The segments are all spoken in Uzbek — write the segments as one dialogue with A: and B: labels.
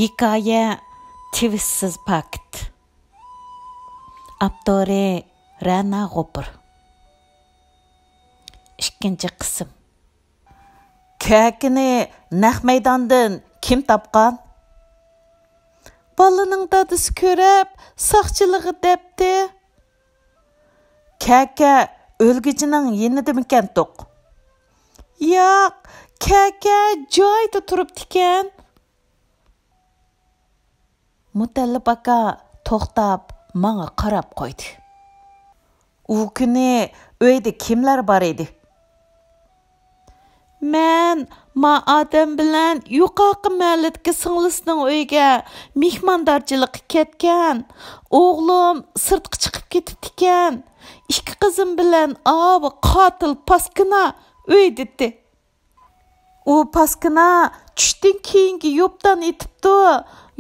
A: Hikoya Twissiz pakt. Abdore Rana G'upur. 2-qism. Kakini naq maydondan kim topgan? Balaning dadisi ko'rib, saqchiligi debdi. Kaka o'lgichining yenidimikan to'q. Yo'q, kaka joyda turibdi ekan. Mutallib aka to'xtab, menga qarab qo'ydi. U kuni uyda kimlar bor edi? Men odam bilan yuqorqi mahalladagi singlisining uyiga mehmondorchilikqa ketgan. O'g'lim sirtqa chiqib ketibdi ekan. 2 qizim bilan qotil Paskina uydidi. U Paskina tushdan keyingi yopdan etibdi.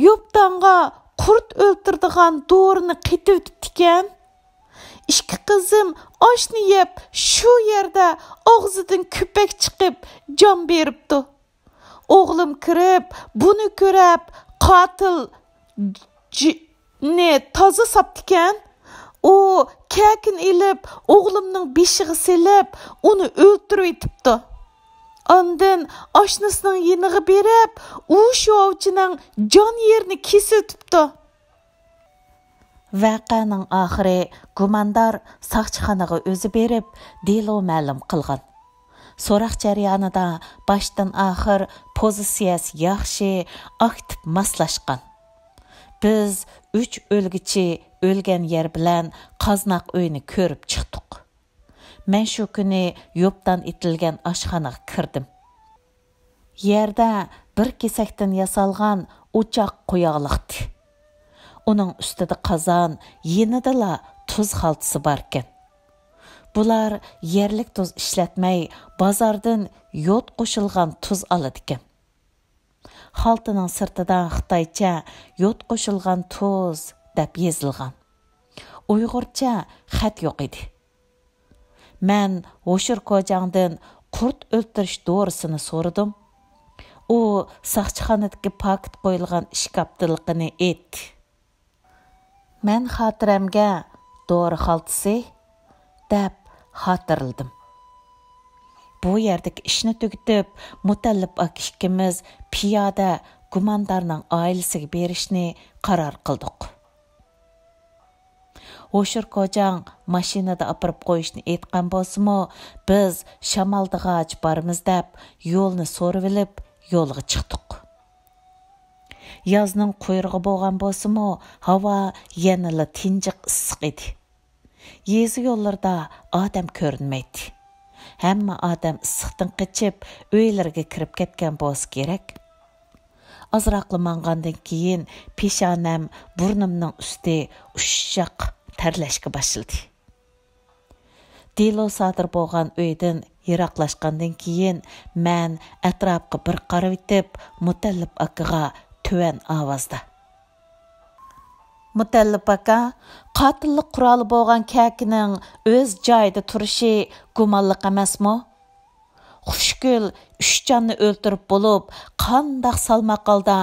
A: Yopdanga qurt o'ltirdigan dorini qetib o'tibdi ekan. 2 qizim oshni yeb shu yerda og'zidan ko'pak chiqib jon beribdi. O'g'lim kirib, buni ko'rib, qotil ne toza sapdi ekan. U kakin ilib, o'g'limning beshiga selib, uni o'ltirib etibdi. Ondan oshnasining yeniga berib, u shu ovchining jon yerini kesib o'tibdi. Vaqaning oxiri gumondor saqchixonaga o'zi berib, delo ma'lum qilgan. So'roq jarayonida boshdan oxir pozitsiyasi yaxshi, aktiv moslashgan. Biz 3 o'lgichi o'lgan yer bilan Qoznaq uyini ko'rib chiqdik. Men shu kuni yopdan etilgan oshxonaga kirdim. Yerda bir kesakdan yasalgan o'choq qo'yog'liqdi. Uning ustida qozon, yenidala tuz xaltasi bor ekan. Bular yerlik tuz ishlatmay, bozordan yot qo'shilgan tuz oladi ekan. Xaltaning sirtida Xitoycha yot qo'shilgan tuz deb yozilgan. Uyg'urcha xat yo'q edi. Men O'shir Kojangdan qurt o'ltirish dorisini so'radim. U saqchixonadagi paket qo'yilgan ishkaptiliqini aytdi. Men xotiramga dori xaltasi deb xotirladim. Bu yerdagi ishni tugitib, Mutallib aka ikkimiz piyoda gumondorning oilasiga berishni qaror qildik. O'shir Kojang mashinada apirib qo'yishni aytgan bo'lsa-mu, biz Shamoldig'ach borimiz deb yo'lni so'rib olib, yo'lga chiqdik. Yazning quyrug'i bo'lgan bo'lsa-mu, havo yanada tinchiq issiq edi. Yezi yo'llarda odam ko'rinmaydi. Hamma odam issiqdan qochib, uylarga kirib ketgan bo'lsa kerak. Azroqli mangandan keyin peshonam, burnimning usti ushshaq terlashga boshladi. Delo sodir bo'lgan uydan yiroqlashgandan keyin men atrofga bir qarab etib, Mutallib akaga tuvan ovozda: Mutallib aka, qotillik quroli bo'lgan kakining o'z joyida turishi gumonliq emasmi? Xushgul 3 jonni o'ltirib bo'lib, qandoq salmoq holda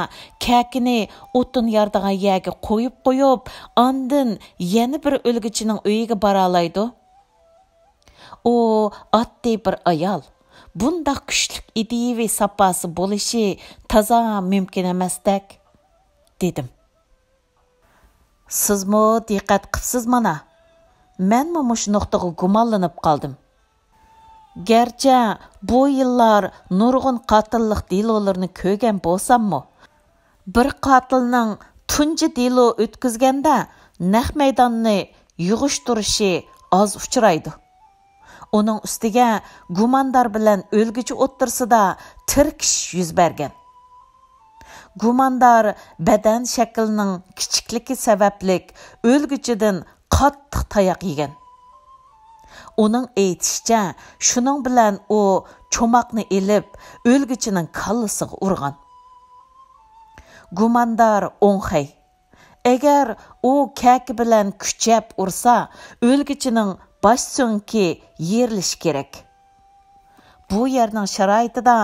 A: kakini o'tin yardigan yerga qo'yib, ondan yana bir o'lgichining uyiga bora oladi. U oddiy bir ayol. Bundaq kuchlik ideyaviy sapasi bo'lishi toza mumkin emasdak, dedim. Sizmi diqqat qilibsiz mana? Menmi mush nuqtaga gumonlanib qoldim. Gerçi bu yillar nurg'un qotillik delolarini ko'rgan bo'lsam-mu, bir qotilning tunji delo o'tkazganda naq maydonni yig'ishtirishi oz uchraydi. Uning ustiga gumondor bilan o'lgichi o'ttirsida tirkish yuz bergan. Gumondor badan shaklining kichikligi sababli o'lgichidan qattiq tayoq yegan. Uning aytishicha, shuning bilan u cho'moqni elib, o'lgichining kallasiga urgan. Gumondor o'ng'ay. Agar u kaki bilan kuchab ursa, o'lgichining bosh so'ngki yerilish kerak. bu yerning sharoitida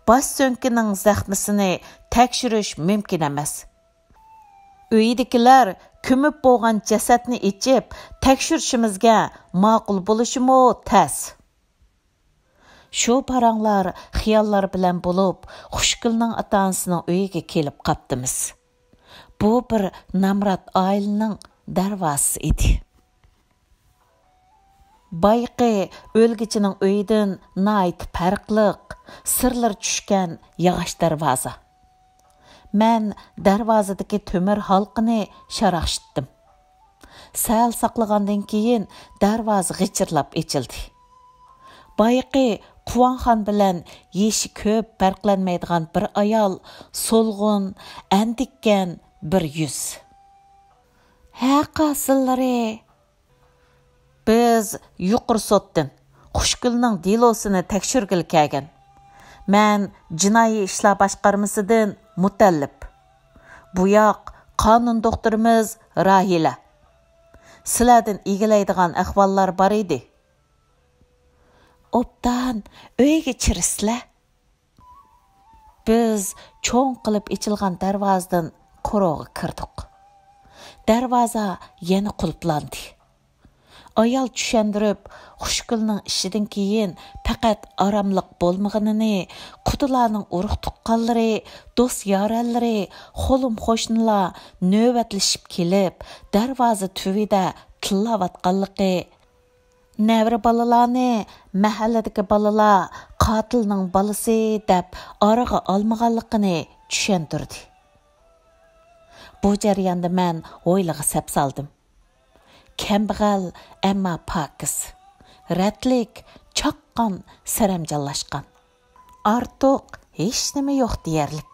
A: bosh so'nkining zaxmisini tekshirish mumkin emas. Uydagilar ko'mib bo'lgan jasadni ichib tekshirishimizga ma'qul bo'lishimi tas. Shu paranglar xiyollar bilan bo'lib, Xushgulning ota-onasining uyiga kelib qaptimiz. Bu bir namrat oilaning darvozasi edi. Bayqi o'lgichining uyidan nayt farqliq, sirlar tushgan yog'och darvoza. Men darvozadagi temir halqini sharaqshitdim. Sal saqlagandan keyin darvoza g'ichirlab ochildi. Bayqi Quvonxon bilan yeshi ko'p farqlanmaydigan bir ayol, so'lg'un, andikkan bir yuz. Ha qasillari. Biz yuqori sotdan Xushgulning dilosini tekshirgil kelgan. Men jinoiy ishlar boshqarmasidan mutallib. Bu yoq qonun doktorimiz Rahila. Sizlardan egilaydigan ahvollar bor edi. Obdan uyga chirislar. Biz cho'ng qilib ichilgan darvozadan qo'rg'iga kirdik. Darvoza yana qulplandi. Ayol tushundirib, Xushgulning ishidan keyin faqat oromliq bo'lmaganini, qutularning urug' tuqqanlari, do'st yorallari, xo'lim qo'shnilar navbatlashib kelib, darvoza tuvida tillavatganligi, Nevri balalarni mahalladagi balalar qotilning balasi deb oraga olmaganligini tushuntirdi. Bu jarayonda men o'ylig'i sap soldim. Kambag'al ammo pokiz, ratlik, chaqqon, saramjonlashgan. Ortiq hech nima yo'q deyarlik.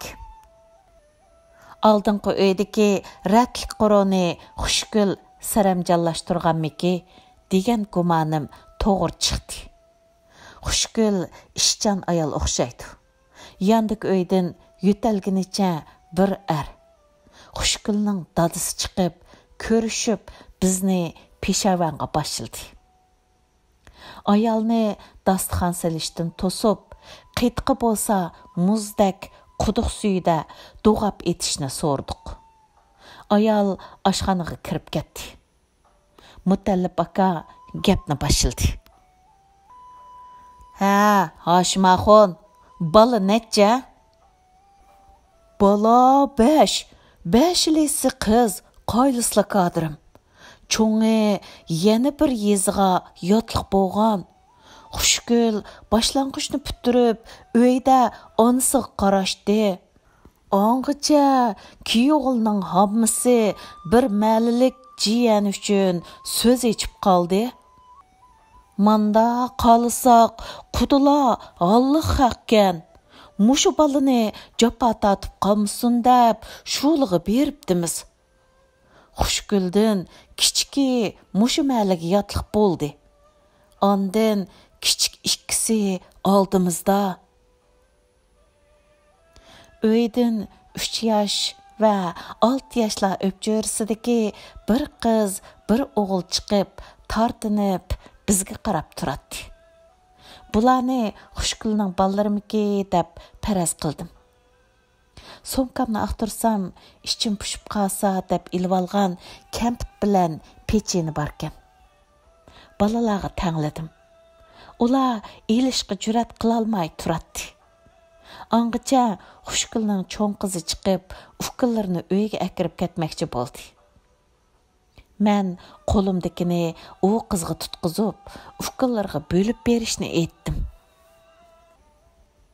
A: Oldingi uydagi ratlik qo'roni Xushgul saramjonlashtirganmiki degan gumonim to'g'ri chiqdi. Xushgul ishchan ayol o'xshaydi. Yandagi uydan yo'talgunicha bir Xushgulning dadisi chiqib, ko'rishib, bizni Peshavanga boshladi. Ayolni dasturxon silishdan to'sib, qitqi bo'lsa muzdek quduq suyida do'g'ab etishni so'rdik. Ayol oshxonaga kirib ketdi. Mutallib aka gapni boshladi. Ha, Hoshimaxon, bola necha? Bola 5. 5lisi qiz, qoylisli qadrim. Cho'ngi yana bir yeziga yotliq bo'lgan. Xushgul boshlang'ichni puturib, uyda onasiga qarashdi. Ongacha kuyovning hammasi bir ma'lilik jiyan uchun so'z echib qoldi. Manda qolsaq, qudular Alloh haqqan. Mushu balani japa tatib qolmasin deb shulig'i beribdimiz. Xushguldan kichiki mushu ma'liga yotliq bo'ldi. Ondan kichik ikkisi oldimizda. Uydan 3 yosh va 6 yoshlar o'pchirsidagi bir qiz, bir o'g'il chiqib, tortinib bizga qarab turadi. Bularni Xushgulning ballarimiki deb faraz qildim. Somkamni axtarsam, ishchim pushib qolsa deb ilib olgan kampit bilan pecheni barkan. Balalarga tangladim. Ular elishga jur'at qila olmay turadi. Angacha Xushgulning cho'ng qizi chiqib, ufqinlarni uyga akirib ketmoqchi bo'ldi. Men qo'limdakini u qizga tutqizib, ufqinlarga bo'lib berishni aytdim.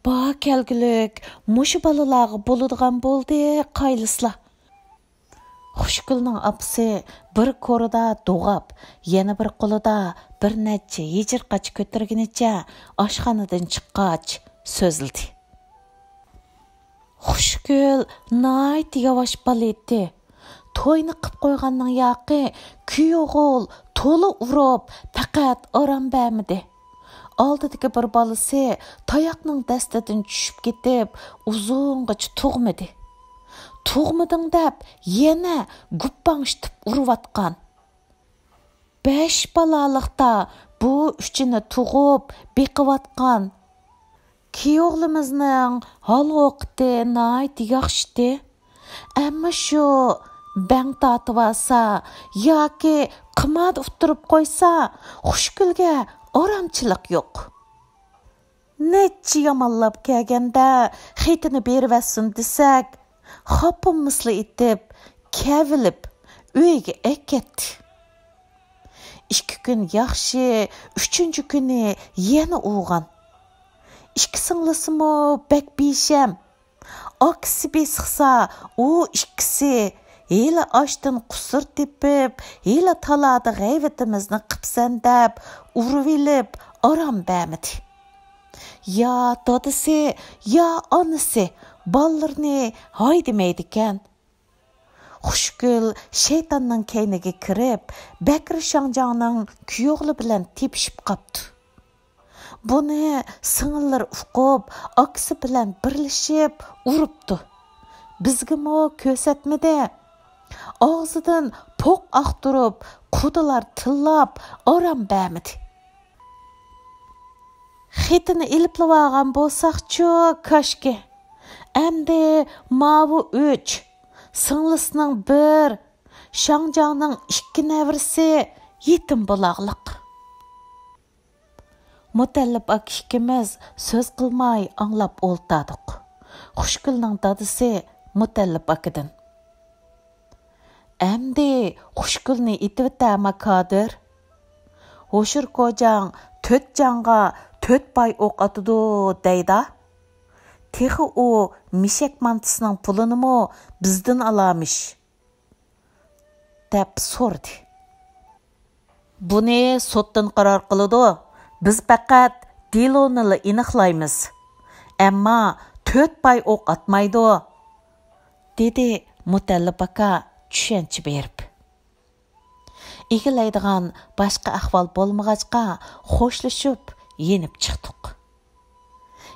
A: Ba kelgilik, mushu balalarga bo'ladigan bo'ldi, qaylislar. Xushgulning apisi bir ko'rida do'g'ab, yana bir qo'lida bir necha yejirqach ko'targunicha oshxonadan chiqqach so'zildi. Xushgul nayt yavaş baleti. Toyni qib qo'yganning yoqi kuyog'ul to'li urib, faqat orom bermidi. Oldidagi bir balasi tayoqning dastidan tushib ketib, uzungacha tug'midi. Tug'miding deb yana guppangshitib urvatgan. 5 balaliqda bu 3ni tug'ib beqivatgan. Kiyoğlimizning hal vaqti nayt yaxshidi. Amma shu bang tatib olsa yoki qimmat utirib qo'ysa, xushgulga oramchilik yo'q. Necha yomonlab kelganda xetini berivsin desak, xopimizli itib, kavilib, uyga ketdi. 2 kun yaxshi, 3-chi kuni yana uyg'on. 2 singlisimi bek besham. Aksi besiqsa, u ikkisi hela ashdan qusur tepib, hela talada g'ayvatimizni qipsan deb, urvilib, aram bermidi. Ya dadisi, ya onasi ballarni haydemaydi ekan. Xushgul şeytanның keyniga kirib, Bakir Şangjanның kuyo'g'li bilan tepishib qopdi. Buni singillar uqib, aksi bilan birlashib uribdi. Bizgimi ko'rsatmadi. Og'zidan poq aqtirib, qudilar tillab, oram bermidi. Xetini ilib olgan bo'lsaqchi, kashki. Endi mavu 3, singlisining 1, Şangjanның 2 nevrisi yetim bo'laqliq. Mutallib ikimiz so'z qilmay anglab o'ltadik. Xushgulning dadisi Mutallib akidan. Endi Xushgulni itibtama Qodir. Hoshir ko'jang 4 janga 4 pay o'q atidi deyda. Texi u mishak mantisining pulini bizdan alamış. Deb so'rdi. Buni sotdan qaror qiladi. Biz faqat deloni aniqlaymiz. Ammo 4 pay o'q atmaydi, dedi Mutallib aka tushuncha berib. Egilaydigan boshqa ahvol bo'lmag'achqa xo'shlashib yenib chiqdik.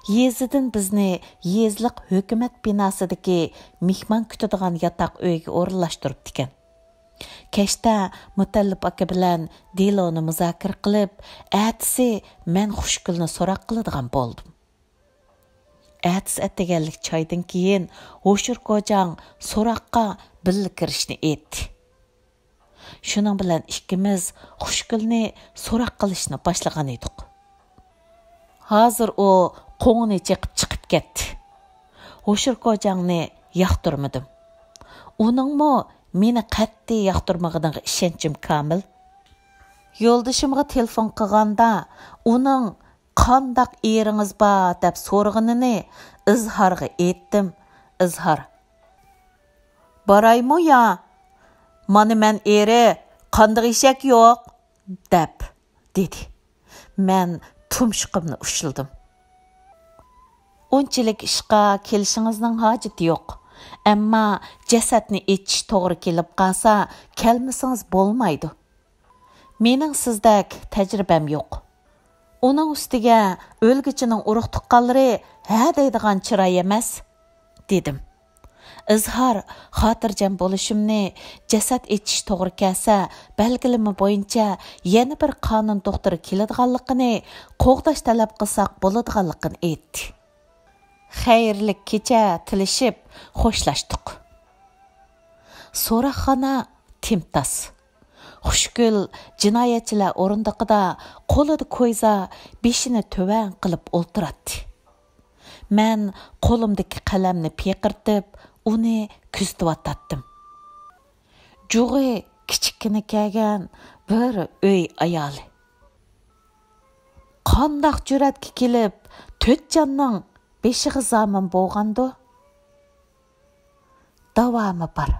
A: Yezidan bizni yezliq hukumat binosidagi mehmon kutadigan yotoq uyga o'rinlashtiribdi ekan. Kechda Mutallib aka bilan deloni muzokara qilib, atisi men Xushgulni so'roq qiladigan bo'ldim. Atis ataganlik choydan keyin Hoshir ko'jang so'roqqa birga kirishni aytdi. Shuning bilan ikkimiz Xushgulni so'roq qilishni boshlagan edik. Hozir u qo'ngini chiqib ketdi. Hoshir ko'jangni yoqtirmadim. Uningmi meni qat'iy yoqtirmaganiga ishonchim komil. Yo'ldashimga telefon qilganda uning qandaq eringiz bor deb so'rag'inini izharga aytdim. Izhar: "Boraymi ya? Mana men eri qandaq eshak yo'q" deb dedi. Men tumshuqimni ushildim. Unchalik ishqa kelishingizning hojati yo'q. Ammo jasadni ichish to'g'ri kelib qolsa, kelmasangiz bo'lmaydi. Mening sizdek tajribam yo'q. Uning ustiga o'lgichining urug' tuqqanlari ha deydigan chiroy emas, dedim. Izhar xotirjam bo'lishimni, jasad ichish to'g'ri kelsa, belgilimi bo'yicha yana bir qonun doktori keladiganligini, qo'g'dash talab qilsak bo'ladiganligini aytdi. Xayrli kecha tilishib xo'shlashdik. So'roqxona timtas. Xushgul jinoyatchilar o'rindiqida qo'lida ko'yza, beshini tuvan qilib o'ltiradi. Men qo'limdagi qalamni peqirtib, uni kuzatdim. Jug'i kichikini kelgan bir uy ayoli. Qandaq jur'atga kelib, 4 jonning beshiga zomin bo'lgandi. Davomi bor.